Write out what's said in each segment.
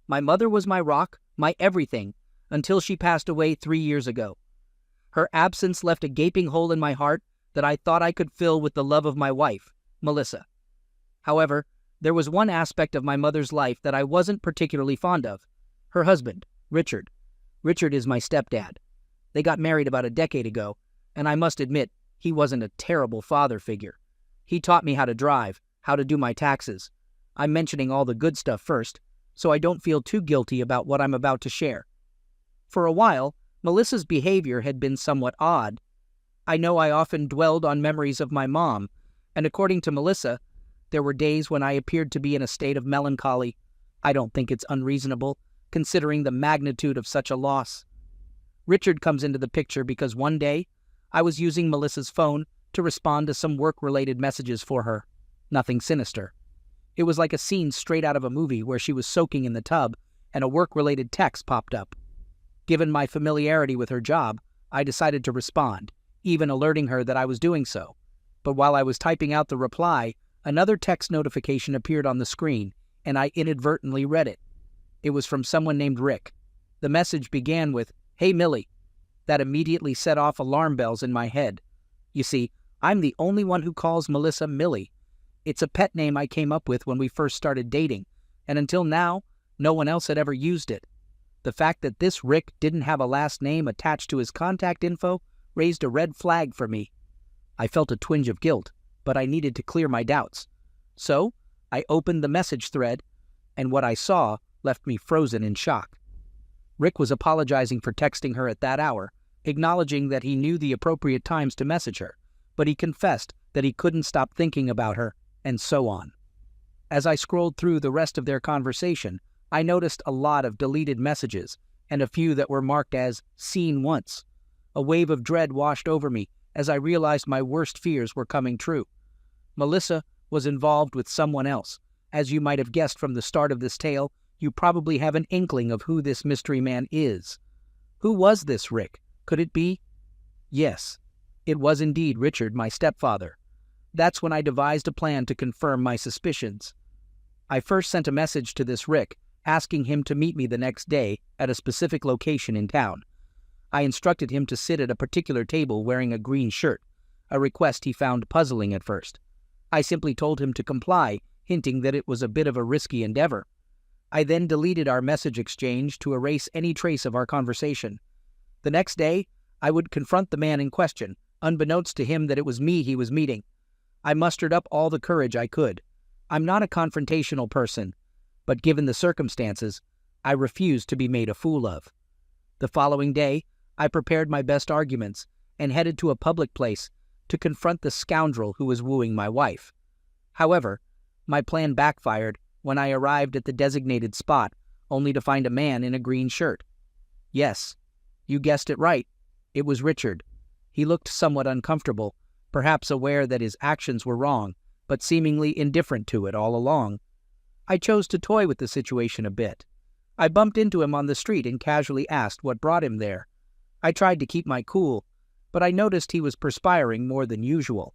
My mother was my rock, my everything, until she passed away 3 years ago. Her absence left a gaping hole in my heart that I thought I could fill with the love of my wife, Melissa. However, there was one aspect of my mother's life that I wasn't particularly fond of. Her husband, Richard. Richard is my stepdad. They got married about a decade ago, and I must admit, he wasn't a terrible father figure. He taught me how to drive, how to do my taxes. I'm mentioning all the good stuff first, so I don't feel too guilty about what I'm about to share. For a while, Melissa's behavior had been somewhat odd. I know I often dwelled on memories of my mom, and according to Melissa, there were days when I appeared to be in a state of melancholy. I don't think it's unreasonable, considering the magnitude of such a loss. Richard comes into the picture because one day, I was using Melissa's phone to respond to some work-related messages for her. Nothing sinister. It was like a scene straight out of a movie where she was soaking in the tub and a work-related text popped up. Given my familiarity with her job, I decided to respond, even alerting her that I was doing so. But while I was typing out the reply, another text notification appeared on the screen, and I inadvertently read it. It was from someone named Rick. The message began with, "Hey Millie." That immediately set off alarm bells in my head. You see, I'm the only one who calls Melissa Millie. It's a pet name I came up with when we first started dating, and until now, no one else had ever used it. The fact that this Rick didn't have a last name attached to his contact info raised a red flag for me. I felt a twinge of guilt, but I needed to clear my doubts. So, I opened the message thread, and what I saw left me frozen in shock. Rick was apologizing for texting her at that hour, acknowledging that he knew the appropriate times to message her, but he confessed that he couldn't stop thinking about her, and so on. As I scrolled through the rest of their conversation, I noticed a lot of deleted messages, and a few that were marked as "seen once." A wave of dread washed over me as I realized my worst fears were coming true. Melissa was involved with someone else. As you might have guessed from the start of this tale, you probably have an inkling of who this mystery man is. Who was this Rick? Could it be? Yes, it was indeed Richard, my stepfather. That's when I devised a plan to confirm my suspicions. I first sent a message to this Rick, asking him to meet me the next day at a specific location in town. I instructed him to sit at a particular table wearing a green shirt, a request he found puzzling at first. I simply told him to comply, hinting that it was a bit of a risky endeavor. I then deleted our message exchange to erase any trace of our conversation. The next day, I would confront the man in question, unbeknownst to him that it was me he was meeting. I mustered up all the courage I could. I'm not a confrontational person, but given the circumstances, I refused to be made a fool of. The following day, I prepared my best arguments and headed to a public place to confront the scoundrel who was wooing my wife. However, my plan backfired when I arrived at the designated spot, only to find a man in a green shirt. Yes, you guessed it right. It was Richard. He looked somewhat uncomfortable, perhaps aware that his actions were wrong, but seemingly indifferent to it all along. I chose to toy with the situation a bit. I bumped into him on the street and casually asked what brought him there. I tried to keep my cool, but I noticed he was perspiring more than usual.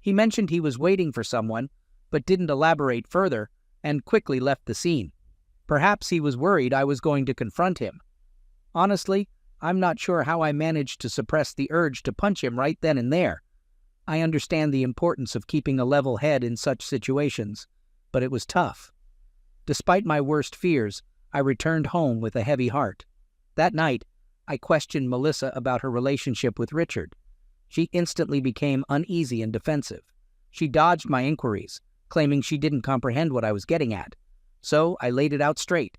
He mentioned he was waiting for someone, but didn't elaborate further, and quickly left the scene. Perhaps he was worried I was going to confront him. Honestly, I'm not sure how I managed to suppress the urge to punch him right then and there. I understand the importance of keeping a level head in such situations, but it was tough. Despite my worst fears, I returned home with a heavy heart. That night, I questioned Melissa about her relationship with Richard. She instantly became uneasy and defensive. She dodged my inquiries, claiming she didn't comprehend what I was getting at. So I laid it out straight.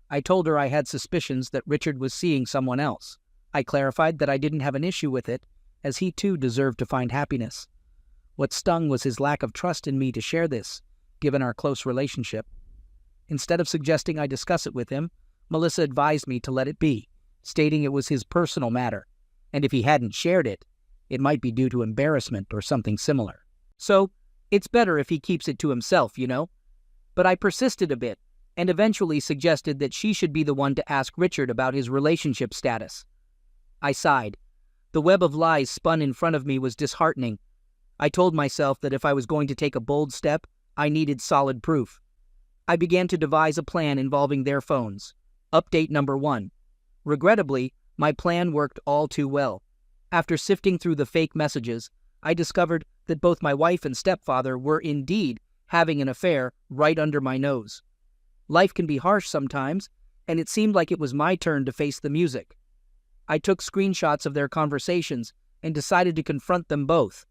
I told her I had suspicions that Richard was seeing someone else. I clarified that I didn't have an issue with it, as he too deserved to find happiness. What stung was his lack of trust in me to share this, given our close relationship. Instead of suggesting I discuss it with him, Melissa advised me to let it be, stating it was his personal matter, and if he hadn't shared it, it might be due to embarrassment or something similar. So, it's better if he keeps it to himself, you know? But I persisted a bit, and eventually suggested that she should be the one to ask Richard about his relationship status. I sighed. The web of lies spun in front of me was disheartening. I told myself that if I was going to take a bold step, I needed solid proof. I began to devise a plan involving their phones. Update number 1. Regrettably, my plan worked all too well. After sifting through the fake messages, I discovered that both my wife and stepfather were indeed having an affair right under my nose. Life can be harsh sometimes, and it seemed like it was my turn to face the music. I took screenshots of their conversations and decided to confront them both.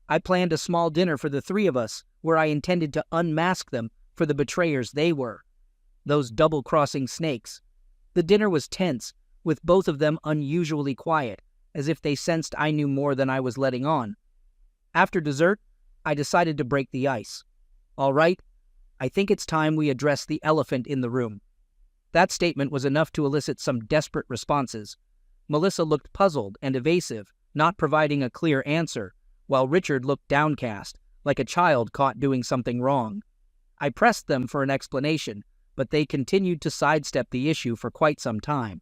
I planned a small dinner for the three of us where I intended to unmask them for the betrayers they were. Those double-crossing snakes. The dinner was tense, with both of them unusually quiet, as if they sensed I knew more than I was letting on. After dessert, I decided to break the ice. All right, I think it's time we address the elephant in the room. That statement was enough to elicit some desperate responses. Melissa looked puzzled and evasive, not providing a clear answer, while Richard looked downcast, like a child caught doing something wrong. I pressed them for an explanation, but they continued to sidestep the issue for quite some time.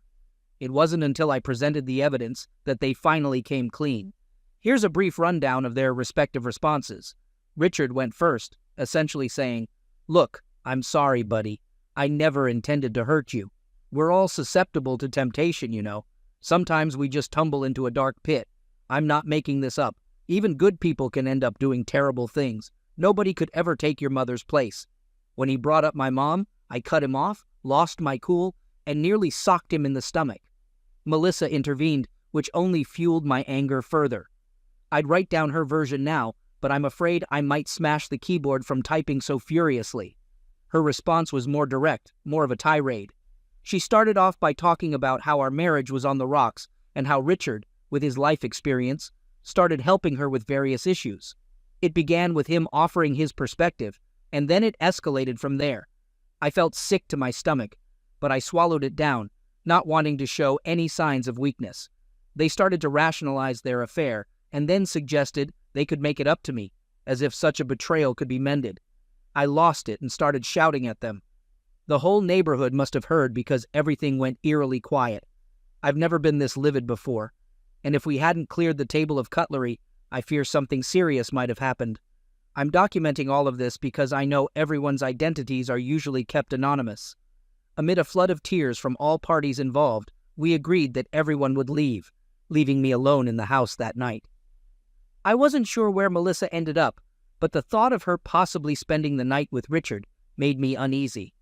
It wasn't until I presented the evidence that they finally came clean. Here's a brief rundown of their respective responses. Richard went first, essentially saying, "Look, I'm sorry, buddy. I never intended to hurt you. We're all susceptible to temptation, you know. Sometimes we just tumble into a dark pit. I'm not making this up. Even good people can end up doing terrible things. Nobody could ever take your mother's place. When he brought up my mom, I cut him off, lost my cool, and nearly socked him in the stomach." Melissa intervened, which only fueled my anger further. I'd write down her version now, but I'm afraid I might smash the keyboard from typing so furiously. Her response was more direct, more of a tirade. She started off by talking about how our marriage was on the rocks and how Richard, with his life experience, started helping her with various issues. It began with him offering his perspective, and then it escalated from there. I felt sick to my stomach, but I swallowed it down, not wanting to show any signs of weakness. They started to rationalize their affair, and then suggested they could make it up to me, as if such a betrayal could be mended. I lost it and started shouting at them. The whole neighborhood must have heard because everything went eerily quiet. I've never been this livid before, and if we hadn't cleared the table of cutlery, I fear something serious might have happened. I'm documenting all of this because I know everyone's identities are usually kept anonymous. Amid a flood of tears from all parties involved, we agreed that everyone would leave, leaving me alone in the house that night. I wasn't sure where Melissa ended up, but the thought of her possibly spending the night with Richard made me uneasy.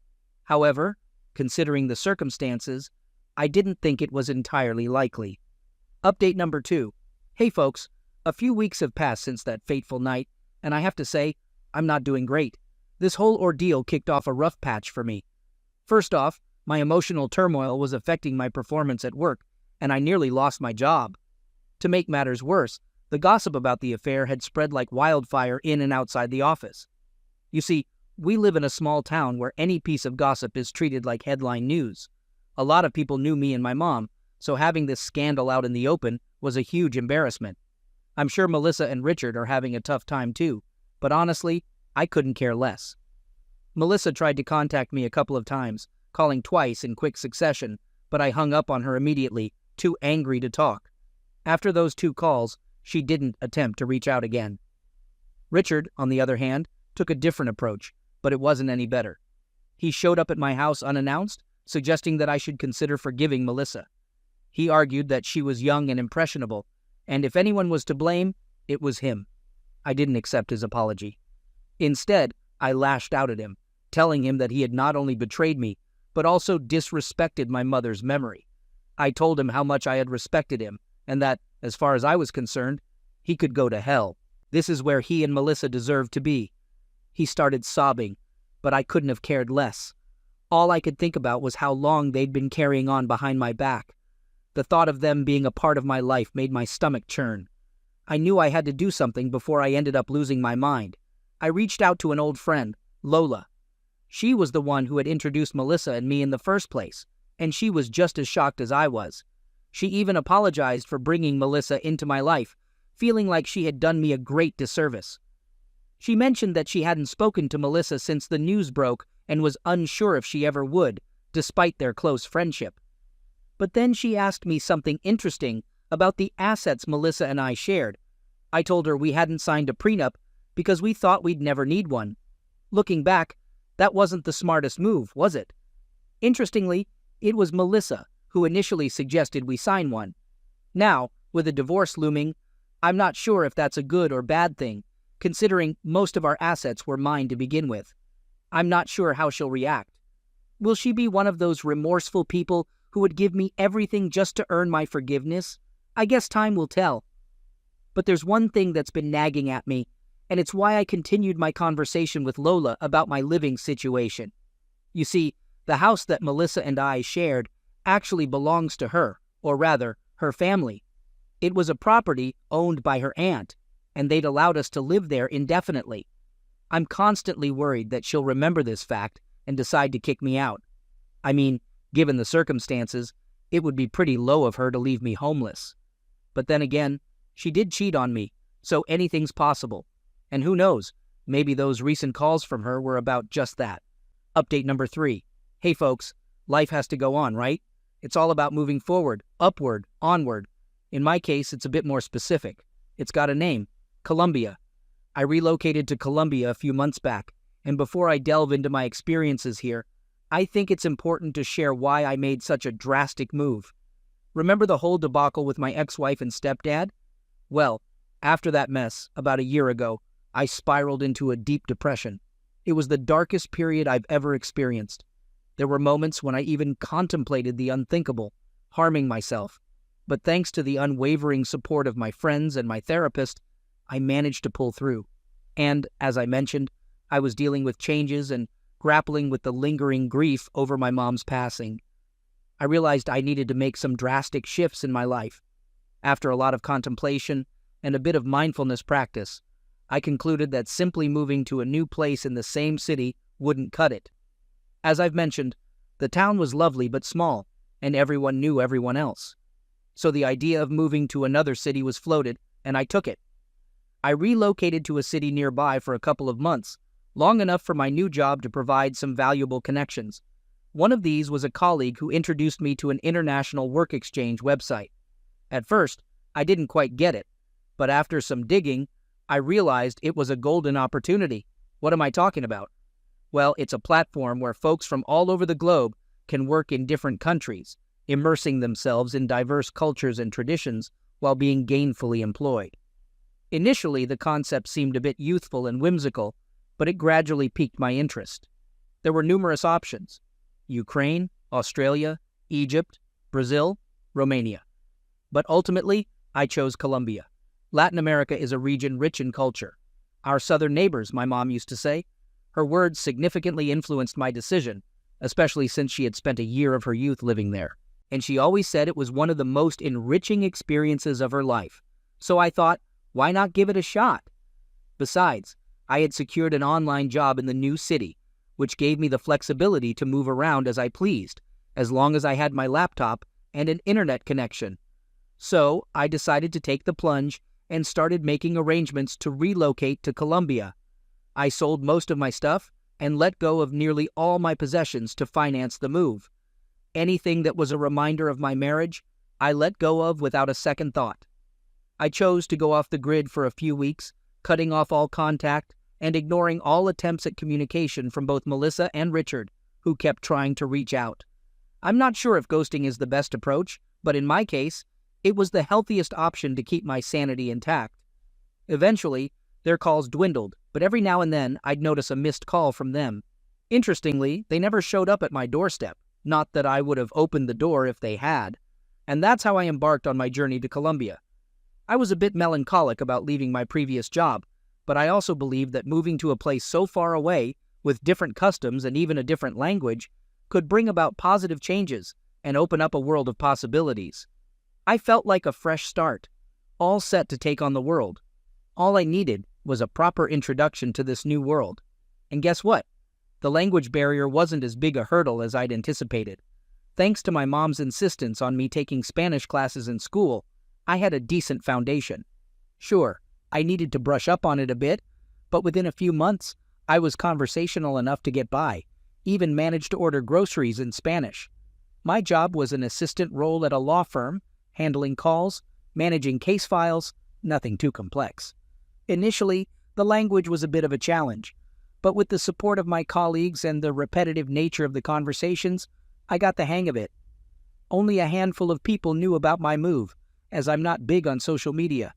However, considering the circumstances, I didn't think it was entirely likely. Update number 2. Hey folks, a few weeks have passed since that fateful night, and I have to say, I'm not doing great. This whole ordeal kicked off a rough patch for me. First off, my emotional turmoil was affecting my performance at work, and I nearly lost my job. To make matters worse, the gossip about the affair had spread like wildfire in and outside the office. You see, we live in a small town where any piece of gossip is treated like headline news. A lot of people knew me and my mom, so having this scandal out in the open was a huge embarrassment. I'm sure Melissa and Richard are having a tough time too, but honestly, I couldn't care less. Melissa tried to contact me a couple of times, calling twice in quick succession, but I hung up on her immediately, too angry to talk. After those 2 calls, she didn't attempt to reach out again. Richard, on the other hand, took a different approach, but it wasn't any better. He showed up at my house unannounced, suggesting that I should consider forgiving Melissa. He argued that she was young and impressionable, and if anyone was to blame, it was him. I didn't accept his apology. Instead, I lashed out at him, telling him that he had not only betrayed me, but also disrespected my mother's memory. I told him how much I had respected him, and that, as far as I was concerned, he could go to hell. This is where he and Melissa deserved to be. He started sobbing, but I couldn't have cared less. All I could think about was how long they'd been carrying on behind my back. The thought of them being a part of my life made my stomach churn. I knew I had to do something before I ended up losing my mind. I reached out to an old friend, Lola. She was the one who had introduced Melissa and me in the first place, and she was just as shocked as I was. She even apologized for bringing Melissa into my life, feeling like she had done me a great disservice. She mentioned that she hadn't spoken to Melissa since the news broke and was unsure if she ever would, despite their close friendship. But then she asked me something interesting about the assets Melissa and I shared. I told her we hadn't signed a prenup because we thought we'd never need one. Looking back, That wasn't the smartest move, was it? Interestingly, it was Melissa who initially suggested we sign one. Now, with a divorce looming, I'm not sure if that's a good or bad thing, considering most of our assets were mine to begin with. I'm not sure how she'll react. Will she be one of those remorseful people who would give me everything just to earn my forgiveness? I guess time will tell. But there's one thing that's been nagging at me, and it's why I continued my conversation with Lola about my living situation. You see, the house that Melissa and I shared actually belongs to her, or rather, her family. It was a property owned by her aunt, and they'd allowed us to live there indefinitely. I'm constantly worried that she'll remember this fact and decide to kick me out. I mean, given the circumstances, it would be pretty low of her to leave me homeless. But then again, she did cheat on me, so anything's possible. And who knows, maybe those recent calls from her were about just that. Update number 3. Hey folks, life has to go on, right? It's all about moving forward, upward, onward. In my case, it's a bit more specific. It's got a name, Colombia. I relocated to Colombia a few months back, and before I delve into my experiences here, I think it's important to share why I made such a drastic move. Remember the whole debacle with my ex-wife and stepdad? Well, after that mess, about a year ago, I spiraled into a deep depression. It was the darkest period I've ever experienced. There were moments when I even contemplated the unthinkable, harming myself. But thanks to the unwavering support of my friends and my therapist, I managed to pull through. And, as I mentioned, I was dealing with changes and grappling with the lingering grief over my mom's passing. I realized I needed to make some drastic shifts in my life. After a lot of contemplation and a bit of mindfulness practice, I concluded that simply moving to a new place in the same city wouldn't cut it. As I've mentioned, the town was lovely but small, and everyone knew everyone else. So the idea of moving to another city was floated, and I took it. I relocated to a city nearby for a couple of months, long enough for my new job to provide some valuable connections. One of these was a colleague who introduced me to an international work exchange website. At first, I didn't quite get it, but after some digging, I realized it was a golden opportunity. What am I talking about? Well, it's a platform where folks from all over the globe can work in different countries, immersing themselves in diverse cultures and traditions while being gainfully employed. Initially, the concept seemed a bit youthful and whimsical, but it gradually piqued my interest. There were numerous options: Ukraine, Australia, Egypt, Brazil, Romania. But ultimately, I chose Colombia. Latin America is a region rich in culture. Our southern neighbors, my mom used to say. Her words significantly influenced my decision, especially since she had spent a year of her youth living there. And she always said it was one of the most enriching experiences of her life. So I thought, why not give it a shot? Besides, I had secured an online job in the new city, which gave me the flexibility to move around as I pleased, as long as I had my laptop and an internet connection. So I decided to take the plunge and started making arrangements to relocate to Colombia. I sold most of my stuff and let go of nearly all my possessions to finance the move. Anything that was a reminder of my marriage, I let go of without a second thought. I chose to go off the grid for a few weeks, cutting off all contact and ignoring all attempts at communication from both Melissa and Richard, who kept trying to reach out. I'm not sure if ghosting is the best approach, but in my case, it was the healthiest option to keep my sanity intact. Eventually, their calls dwindled, but every now and then I'd notice a missed call from them. Interestingly, they never showed up at my doorstep, not that I would have opened the door if they had. And that's how I embarked on my journey to Colombia. I was a bit melancholic about leaving my previous job, but I also believed that moving to a place so far away, with different customs and even a different language, could bring about positive changes and open up a world of possibilities. I felt like a fresh start, all set to take on the world. All I needed was a proper introduction to this new world. And guess what? The language barrier wasn't as big a hurdle as I'd anticipated. Thanks to my mom's insistence on me taking Spanish classes in school, I had a decent foundation. Sure, I needed to brush up on it a bit, but within a few months, I was conversational enough to get by, even managed to order groceries in Spanish. My job was an assistant role at a law firm, handling calls, managing case files, nothing too complex. Initially, the language was a bit of a challenge, But with the support of my colleagues and the repetitive nature of the conversations, I got the hang of it. Only a handful of people knew about my move, as I'm not big on social media.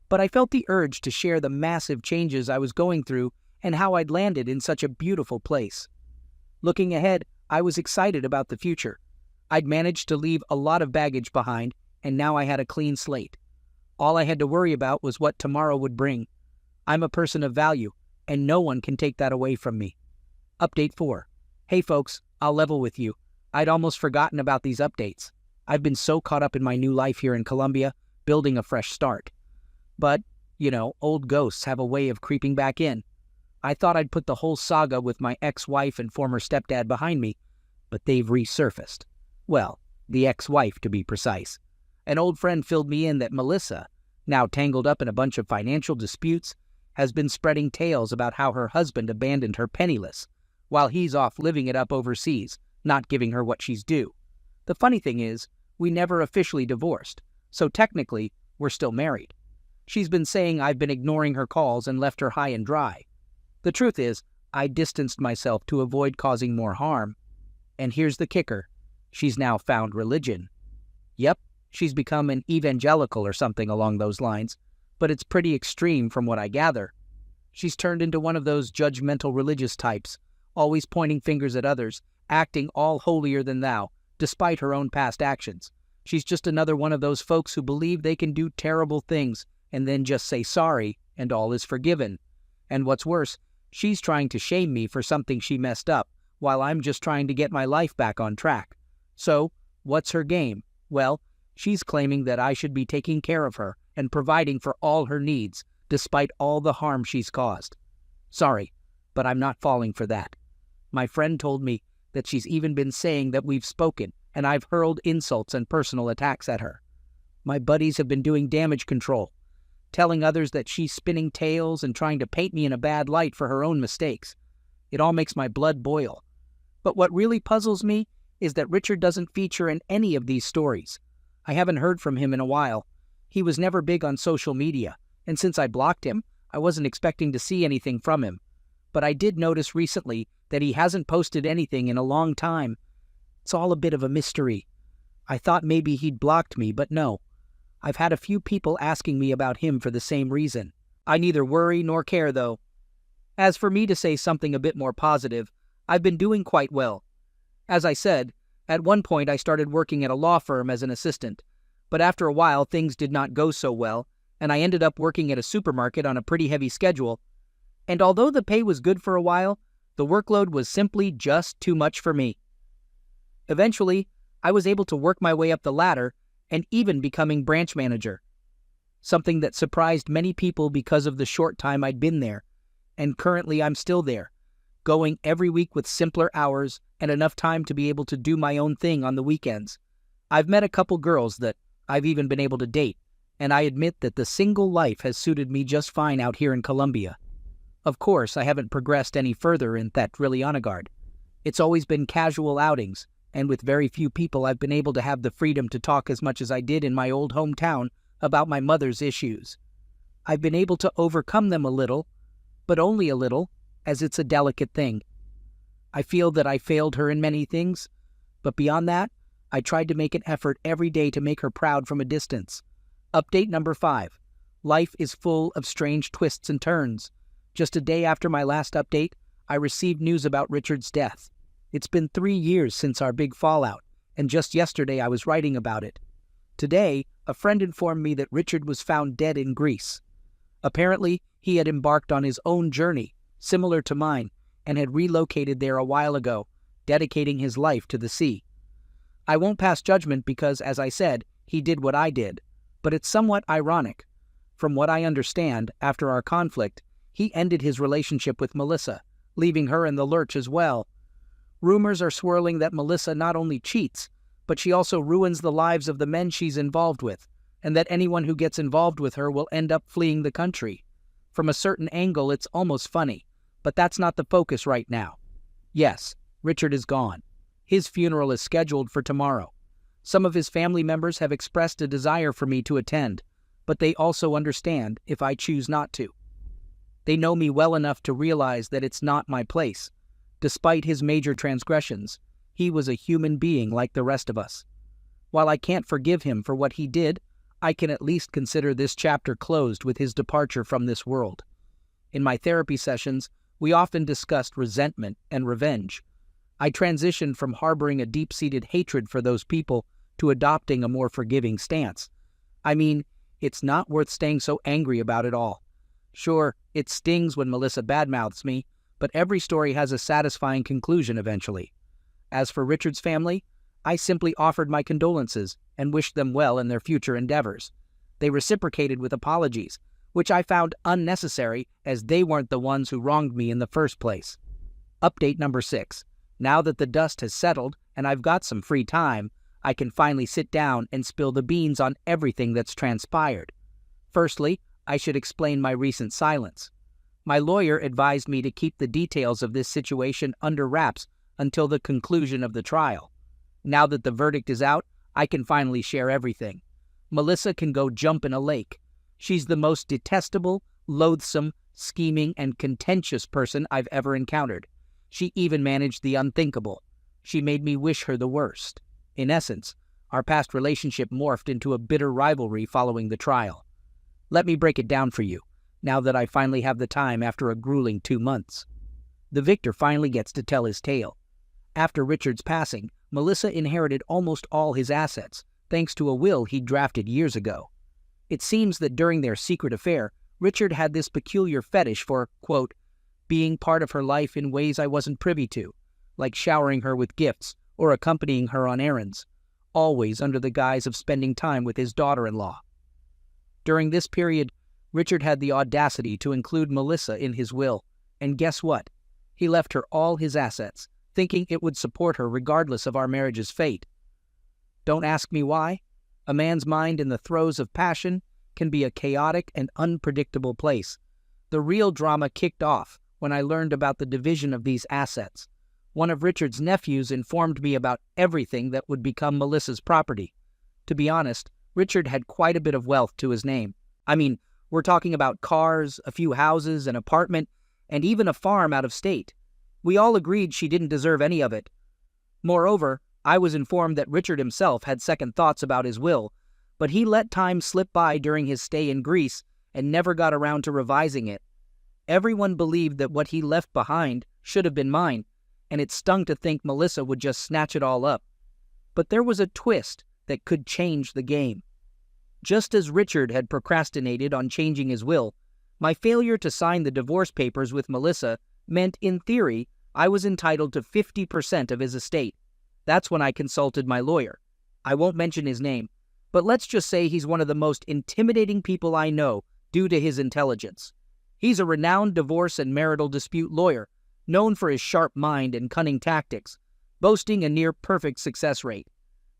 But I felt the urge to share the massive changes I was going through and how I'd landed in such a beautiful place. Looking ahead, I was excited about the future. I'd managed to leave a lot of baggage behind, and now I had a clean slate. All I had to worry about was what tomorrow would bring. I'm a person of value, and no one can take that away from me. Update 4. Hey folks, I'll level with you. I'd almost forgotten about these updates. I've been so caught up in my new life here in Colombia, building a fresh start. But, old ghosts have a way of creeping back in. I thought I'd put the whole saga with my ex-wife and former stepdad behind me, but they've resurfaced. Well, the ex-wife to be precise. An old friend filled me in that Melissa, now tangled up in a bunch of financial disputes, has been spreading tales about how her husband abandoned her penniless, while he's off living it up overseas, not giving her what she's due. The funny thing is, we never officially divorced, so technically, we're still married. She's been saying I've been ignoring her calls and left her high and dry. The truth is, I distanced myself to avoid causing more harm. And here's the kicker. She's now found religion. Yep, she's become an evangelical or something along those lines, but it's pretty extreme from what I gather. She's turned into one of those judgmental religious types, always pointing fingers at others, acting all holier than thou, despite her own past actions. She's just another one of those folks who believe they can do terrible things and then just say sorry and all is forgiven. And what's worse, she's trying to shame me for something she messed up, while I'm just trying to get my life back on track. So, what's her game? Well, she's claiming that I should be taking care of her and providing for all her needs, despite all the harm she's caused. Sorry, but I'm not falling for that. My friend told me that she's even been saying that we've spoken, and I've hurled insults and personal attacks at her. My buddies have been doing damage control, telling others that she's spinning tales and trying to paint me in a bad light for her own mistakes. It all makes my blood boil. But what really puzzles me is that Richard doesn't feature in any of these stories. I haven't heard from him in a while. He was never big on social media, and since I blocked him, I wasn't expecting to see anything from him. But I did notice recently that he hasn't posted anything in a long time. It's all a bit of a mystery. I thought maybe he'd blocked me, but no. I've had a few people asking me about him for the same reason. I neither worry nor care, though. As for me to say something a bit more positive, I've been doing quite well. As I said, at one point I started working at a law firm as an assistant, but after a while things did not go so well, and I ended up working at a supermarket on a pretty heavy schedule. And although the pay was good for a while, the workload was simply just too much for me. Eventually, I was able to work my way up the ladder and even becoming branch manager, something that surprised many people because of the short time I'd been there, and currently I'm still there, going every week with simpler hours and enough time to be able to do my own thing on the weekends. I've met a couple girls that I've even been able to date, and I admit that the single life has suited me just fine out here in Colombia. Of course, I haven't progressed any further in that Trillianagard. It's always been casual outings, and with very few people I've been able to have the freedom to talk as much as I did in my old hometown about my mother's issues. I've been able to overcome them a little, but only a little, as it's a delicate thing. I feel that I failed her in many things, but beyond that, I tried to make an effort every day to make her proud from a distance. Update number 5. Life is full of strange twists and turns. Just a day after my last update, I received news about Richard's death. It's been 3 years since our big fallout, and just yesterday I was writing about it. Today, a friend informed me that Richard was found dead in Greece. Apparently, he had embarked on his own journey, similar to mine, and had relocated there a while ago, dedicating his life to the sea. I won't pass judgment because, as I said, he did what I did, but it's somewhat ironic. From what I understand, after our conflict, he ended his relationship with Melissa, leaving her in the lurch as well. Rumors are swirling that Melissa not only cheats, but she also ruins the lives of the men she's involved with, and that anyone who gets involved with her will end up fleeing the country. From a certain angle, it's almost funny, but that's not the focus right now. Yes, Richard is gone. His funeral is scheduled for tomorrow. Some of his family members have expressed a desire for me to attend, but they also understand if I choose not to. They know me well enough to realize that it's not my place. Despite his major transgressions, he was a human being like the rest of us. While I can't forgive him for what he did, I can at least consider this chapter closed with his departure from this world. In my therapy sessions, we often discussed resentment and revenge. I transitioned from harboring a deep-seated hatred for those people to adopting a more forgiving stance. I mean, it's not worth staying so angry about it all. Sure, it stings when Melissa badmouths me, but every story has a satisfying conclusion eventually. As for Richard's family, I simply offered my condolences and wished them well in their future endeavors. They reciprocated with apologies, which I found unnecessary as they weren't the ones who wronged me in the first place. Update number 6. Now that the dust has settled and I've got some free time, I can finally sit down and spill the beans on everything that's transpired. Firstly, I should explain my recent silence. My lawyer advised me to keep the details of this situation under wraps until the conclusion of the trial. Now that the verdict is out, I can finally share everything. Melissa can go jump in a lake. She's the most detestable, loathsome, scheming, and contentious person I've ever encountered. She even managed the unthinkable. She made me wish her the worst. In essence, our past relationship morphed into a bitter rivalry following the trial. Let me break it down for you, now that I finally have the time after a grueling 2 months. The victor finally gets to tell his tale. After Richard's passing, Melissa inherited almost all his assets, thanks to a will he'd drafted years ago. It seems that during their secret affair, Richard had this peculiar fetish for, quote, being part of her life in ways I wasn't privy to, like showering her with gifts or accompanying her on errands, always under the guise of spending time with his daughter-in-law. During this period, Richard had the audacity to include Melissa in his will, and guess what? He left her all his assets, thinking it would support her regardless of our marriage's fate. Don't ask me why. A man's mind in the throes of passion can be a chaotic and unpredictable place. The real drama kicked off when I learned about the division of these assets. One of Richard's nephews informed me about everything that would become Melissa's property. To be honest, Richard had quite a bit of wealth to his name. I mean, we're talking about cars, a few houses, an apartment, and even a farm out of state. We all agreed she didn't deserve any of it. Moreover, I was informed that Richard himself had second thoughts about his will, but he let time slip by during his stay in Greece and never got around to revising it. Everyone believed that what he left behind should have been mine, and it stung to think Melissa would just snatch it all up. But there was a twist that could change the game. Just as Richard had procrastinated on changing his will, my failure to sign the divorce papers with Melissa meant, in theory, I was entitled to 50% of his estate. That's when I consulted my lawyer. I won't mention his name, but let's just say he's one of the most intimidating people I know due to his intelligence. He's a renowned divorce and marital dispute lawyer, known for his sharp mind and cunning tactics, boasting a near-perfect success rate.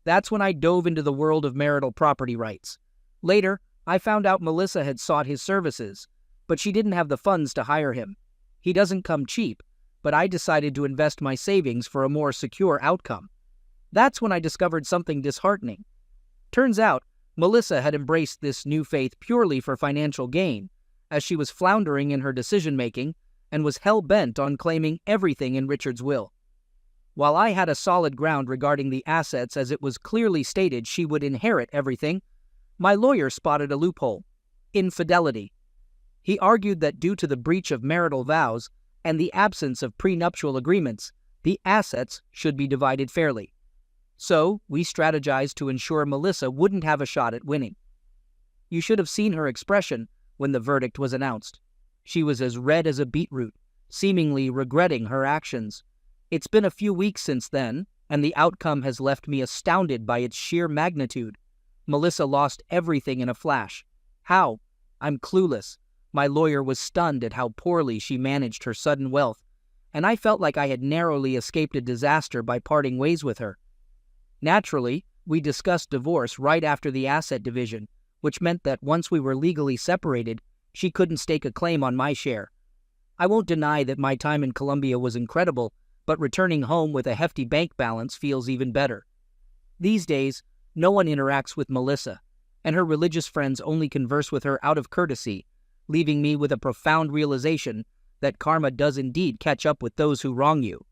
That's when I dove into the world of marital property rights. Later, I found out Melissa had sought his services, but she didn't have the funds to hire him. He doesn't come cheap, but I decided to invest my savings for a more secure outcome. That's when I discovered something disheartening. Turns out, Melissa had embraced this new faith purely for financial gain, as she was floundering in her decision-making and was hell-bent on claiming everything in Richard's will. While I had a solid ground regarding the assets as it was clearly stated she would inherit everything, my lawyer spotted a loophole: infidelity. He argued that due to the breach of marital vows and the absence of prenuptial agreements, the assets should be divided fairly. So, we strategized to ensure Melissa wouldn't have a shot at winning. You should have seen her expression when the verdict was announced. She was as red as a beetroot, seemingly regretting her actions. It's been a few weeks since then, and the outcome has left me astounded by its sheer magnitude. Melissa lost everything in a flash. How? I'm clueless. My lawyer was stunned at how poorly she managed her sudden wealth, and I felt like I had narrowly escaped a disaster by parting ways with her. Naturally, we discussed divorce right after the asset division, which meant that once we were legally separated, she couldn't stake a claim on my share. I won't deny that my time in Colombia was incredible, but returning home with a hefty bank balance feels even better. These days, no one interacts with Melissa, and her religious friends only converse with her out of courtesy, leaving me with a profound realization that karma does indeed catch up with those who wrong you.